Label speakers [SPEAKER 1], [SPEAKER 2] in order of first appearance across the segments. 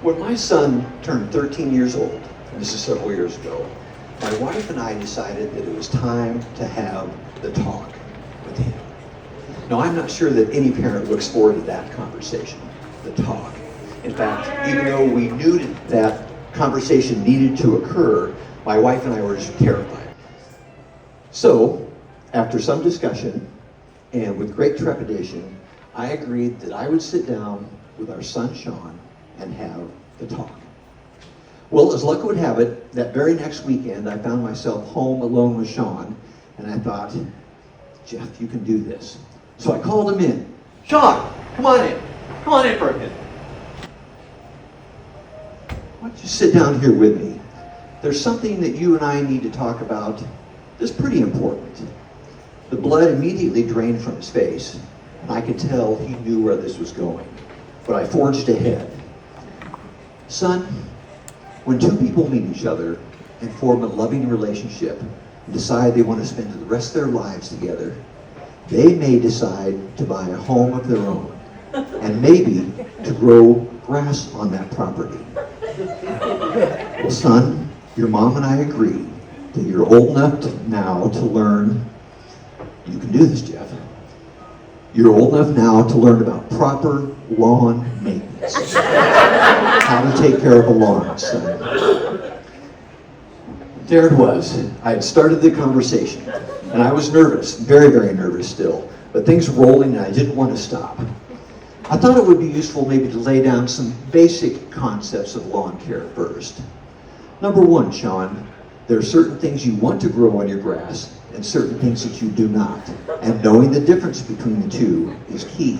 [SPEAKER 1] When my son turned 13 years old, and this is several years ago, my wife and I decided that it was time to have the talk with him. Now, I'm not sure that any parent looks forward to that conversation, the talk. In fact, even though we knew that conversation needed to occur, my wife and I were just terrified. So, after some discussion, and with great trepidation, I agreed that I would sit down with our son Sean and have the talk. Well, as luck would have it, that very next weekend I found myself home alone with Sean, and I thought, Jeff, you can do this. So I called him in. Sean, come on in. Come on in for a minute. Why don't you sit down here with me? There's something that you and I need to talk about that's pretty important. The blood immediately drained from his face, and I could tell he knew where this was going. But I forged ahead. Son, when two people meet each other and form a loving relationship and decide they want to spend the rest of their lives together, they may decide to buy a home of their own and maybe to grow grass on that property. Well, son, your mom and I agree that you're old enough now to learn. You can do this, Jeff. You're old enough now to learn about proper lawn maintenance. How to take care of a lawn, son. There it was. I had started the conversation, and I was nervous, very, very nervous still, but things were rolling and I didn't want to stop. I thought it would be useful maybe to lay down some basic concepts of lawn care first. Number one, Sean, there are certain things you want to grow on your grass and certain things that you do not. And knowing the difference between the two is key.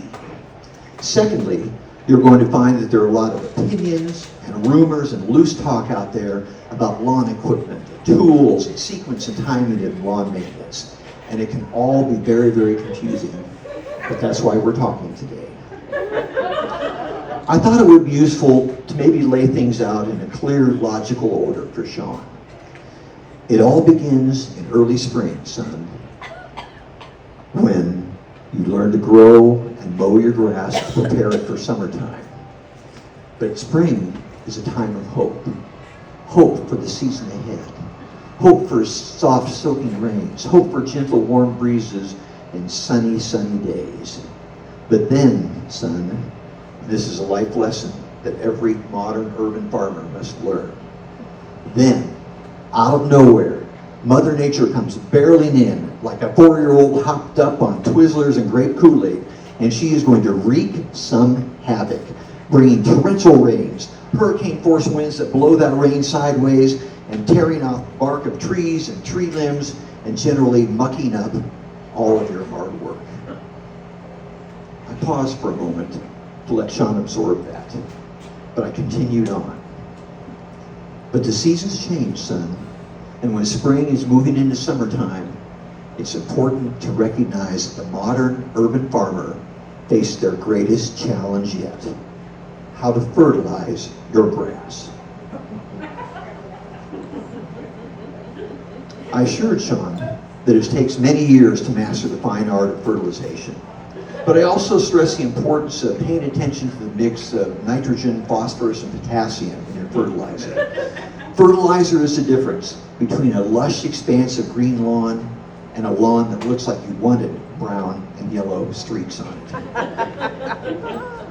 [SPEAKER 1] Secondly, you're going to find that there are a lot of opinions and rumors and loose talk out there about lawn equipment, tools, and sequence and timing of lawn maintenance. And it can all be very, very confusing. But that's why we're talking today. I thought it would be useful to maybe lay things out in a clear, logical order for Sean. It all begins in early spring, son, when you learn to grow and mow your grass to prepare it for summertime. But spring is a time of hope. Hope for the season ahead. Hope for soft, soaking rains. Hope for gentle, warm breezes and sunny, sunny days. But then, son, this is a life lesson that every modern urban farmer must learn. Then, out of nowhere, Mother Nature comes barreling in like a 4-year-old hopped up on Twizzlers and grape Kool-Aid, and she is going to wreak some havoc, bringing torrential rains, hurricane-force winds that blow that rain sideways, and tearing off bark of trees and tree limbs, and generally mucking up all of your hard work. I paused for a moment to let Sean absorb that, but I continued on. But the seasons change, son, and when spring is moving into summertime, it's important to recognize the modern urban farmer faced their greatest challenge yet: how to fertilize your grass. I assured Sean that it takes many years to master the fine art of fertilization. But I also stress the importance of paying attention to the mix of nitrogen, phosphorus, and potassium in your fertilizer. Fertilizer is the difference between a lush expanse of green lawn and a lawn that looks like you wanted brown and yellow streaks on it.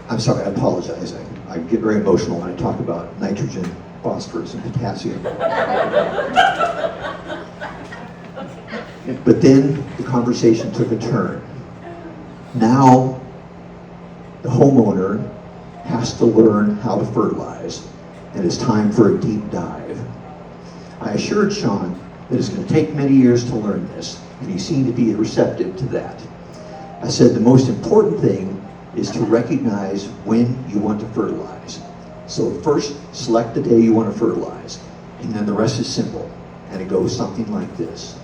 [SPEAKER 1] I'm sorry, I apologize. I get very emotional when I talk about nitrogen, phosphorus, and potassium. But then the conversation took a turn. Now, the homeowner has to learn how to fertilize, and it's time for a deep dive. I assured Sean that it's going to take many years to learn this, and he seemed to be receptive to that. I said the most important thing is to recognize when you want to fertilize. So first, select the day you want to fertilize, and then the rest is simple, and it goes something like this.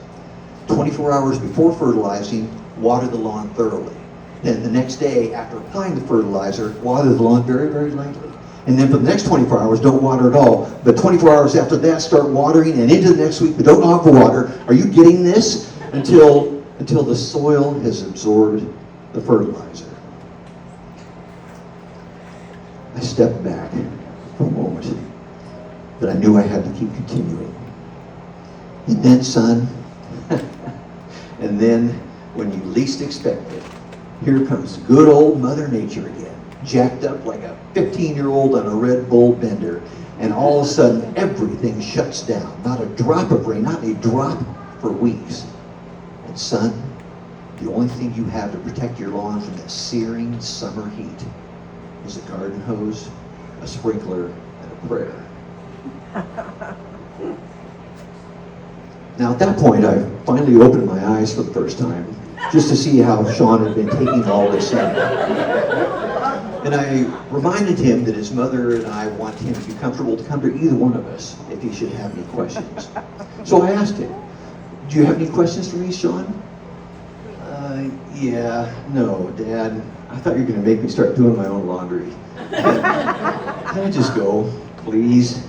[SPEAKER 1] 24 hours before fertilizing, water the lawn thoroughly. Then the next day, after applying the fertilizer, water the lawn very, very lightly. And then for the next 24 hours, don't water at all. But 24 hours after that, start watering, and into the next week, but don't overwater. Are you getting this? Until the soil has absorbed the fertilizer. I stepped back for a moment. I knew I had to keep continuing. And then, son, and then when you least expect it, here comes good old Mother Nature again, jacked up like a 15-year-old on a Red Bull bender, and all of a sudden everything shuts down. Not a drop of rain, not a drop for weeks. And son, the only thing you have to protect your lawn from that searing summer heat is a garden hose, a sprinkler, and a prayer. Now at that point, I finally opened my eyes for the first time, just to see how Sean had been taking all this in. And I reminded him that his mother and I want him to be comfortable to come to either one of us if he should have any questions. So I asked him, do you have any questions for me, Sean? No, Dad. I thought you were going to make me start doing my own laundry. Can I just go, please?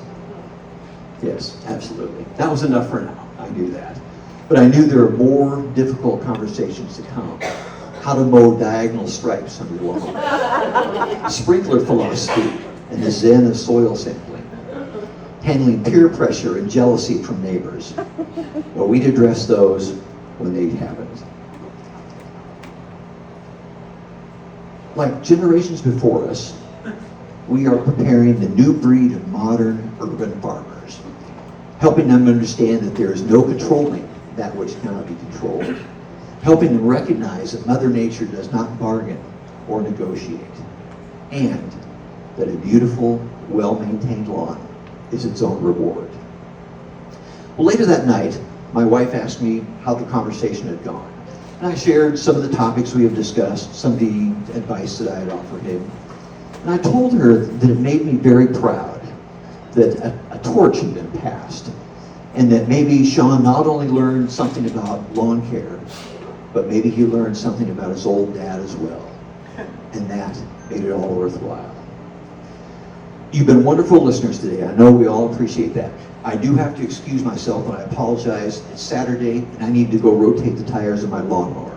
[SPEAKER 1] Yes, absolutely. That was enough for now. I knew that. But I knew there were more difficult conversations to come. How to mow diagonal stripes on your lawn. Sprinkler philosophy and the zen of soil sampling. Handling peer pressure and jealousy from neighbors. Well, we'd address those when they happened. Like generations before us, we are preparing the new breed of modern urban farmers, helping them understand that there is no controlling that which cannot be controlled, helping them recognize that Mother Nature does not bargain or negotiate, and that a beautiful, well-maintained lawn is its own reward. Well, later that night, my wife asked me how the conversation had gone. And I shared some of the topics we have discussed, some of the advice that I had offered him. And I told her that it made me very proud that a torch had been passed, and that maybe Sean not only learned something about lawn care, but maybe he learned something about his old dad as well. And that made it all worthwhile. You've been wonderful listeners today. I know we all appreciate that. I do have to excuse myself, and I apologize. It's Saturday, and I need to go rotate the tires of my lawnmower.